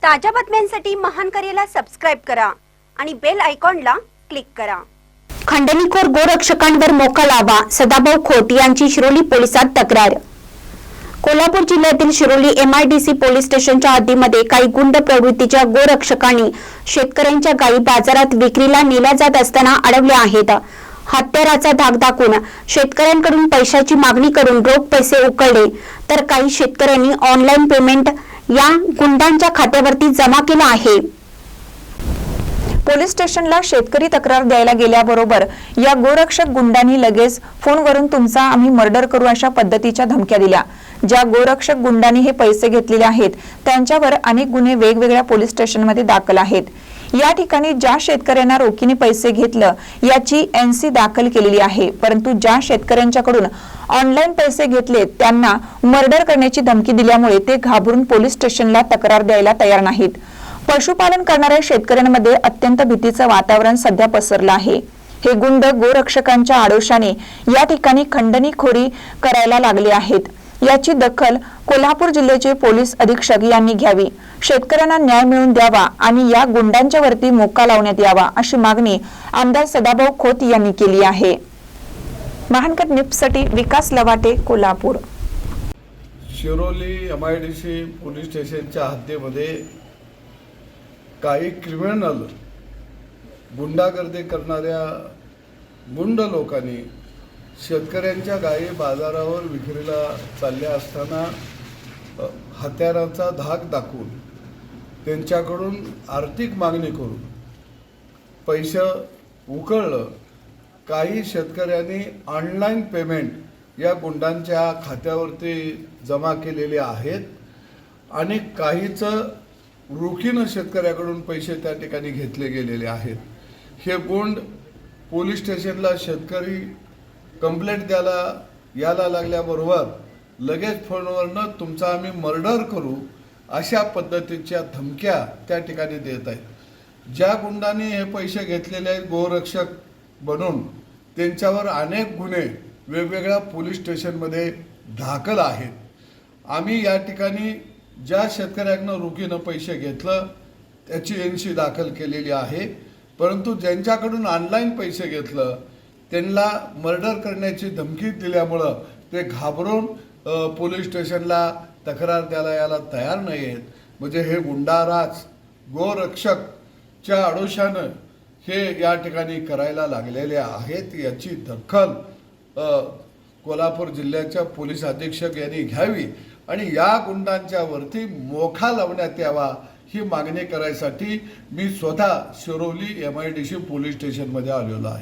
ताज्या बातम्यांसाठी महान करेला सबस्क्राइब करा आणि बेल आयकॉनला क्लिक करा। खंडणीखोर गोरक्षकांवर मोका लावा, सदाभाऊ खोत यांची शिरोली पोलिसात तक्रार। कोल्हापूर जिल्ह्यातील शिरोली MIDC पोलीस स्टेशनच्या हद्दीमध्ये काही गुंड प्रवृत्तीच्या गोरक्षकांनी शेतकऱ्यांच्या गायी बाजारात विक्रीला नेल्या जात असताना अडवल्या आहेत। हत्याराचा धाक दाखवून शेतकऱ्यांकडून पैशाची मागणी करून रोख पैसे उकळले, तर काही शेतकऱ्यांनी ऑनलाईन पेमेंट या गुंडांच्या खात्यावरती जमा केला आहे। पोलीस स्टेशनला शेतकरी तक्रार द्यायला गेल्याबरोबर या गोरक्षक गुंडांनी लगेच फोनवरून तुमचा आम्ही मर्डर करू अशा पद्धतीच्या धमक्या दिल्या। ज्या गोरक्षक गुंडांनी हे पैसे घेतलेले आहेत त्यांच्यावर अनेक गुन्हे वेगवेगळ्या पोलीस स्टेशनमध्ये दाखल आहेत। या ठिकाणी ज्या शेतकऱ्यांना रोखीने पैसे घेतलं याची NC दाखल केलेली आहे, परंतु ज्या शेतकऱ्यांच्याकडून ऑनलाईन पैसे घेतले त्यांना मर्डर करण्याची धमकी दिल्यामुळे ते घाबरून पोलीस स्टेशनला तक्रार द्यायला तयार नाहीत। पशुपालन करणाऱ्या शेतकऱ्यांमध्ये अत्यंत भीतीचं वातावरण सध्या पसरलं आहे। हे गुंड गोरक्षकांच्या आडोशाने या ठिकाणी खंडणीखोरी करायला लागले आहेत। याची दखल कोल्हापूर जिल्ह्याचे पोलीस अधीक्षक यांनी घ्यावी, शेतकऱ्यांना न्याय मिळवून द्यावा आणि या गुंडांच्या वरती मोका लावण्यात यावा अशी मागणी आमदार सदाभाऊ खोत यांनी केली आहे। महानकर न्यूजसाठी विकास लवाटे, कोल्हापूर। शिरोली MIDC पोलीस स्टेशनच्या हद्दीमध्ये काही क्रिमिनल गुंडागर्दी करणाऱ्या गुंड लोकांनी शेतकऱ्यांच्या गायी बाजारावर विक्रीला चालल्या असताना हत्यारांचा धाक दाखवून त्यांच्याकडून आर्थिक मागणी करून पैसे उकळलं। काही शेतकऱ्यांनी ऑनलाईन पेमेंट या गुंडांच्या खात्यावरती जमा केलेले आहेत आणि काहीच रोखीनं शेतकऱ्याकडून पैसे त्या ठिकाणी घेतले गेलेले आहेत। हे गुंड पोलीस स्टेशनला शेतकरी कंप्लेंट द्यायला यायला लागल्याबरोबर लगेच फोनवरनं तुमचा आम्ही मर्डर करू अशा पद्धतीच्या धमक्या त्या ठिकाणी देत आहेत। ज्या गुंडांनी हे पैसे घेतलेले आहेत गोरक्षक बनून त्यांच्यावर अनेक गुन्हे वेगवेगळ्या पोलीस स्टेशनमध्ये दाखल आहेत। आम्ही या ठिकाणी ज्या शेतकऱ्यांना रोखीनं पैसे घेतलं त्याची NC दाखल केलेली आहे, परंतु ज्यांच्याकडून ऑनलाईन पैसे घेतलं त्यांना मर्डर करण्याची धमकी दिल्यामुळं ते घाबरून पोलीस स्टेशनला तक्रार द्यायला यायला तयार नाही आहेत। म्हणजे हे गुंडाराज गोरक्षकच्या आडोशानं हे या ठिकाणी करायला लागलेले आहेत। याची दखल कोल्हापूर जिल्ह्याच्या पोलीस अधीक्षक यांनी घ्यावी आणि या गुंडांच्या वरती मोका लावण्यात यावा ही मागणी करायसाठी मी स्वतः शिरोली MIDC पोलीस स्टेशनमध्ये आलेलो आहे।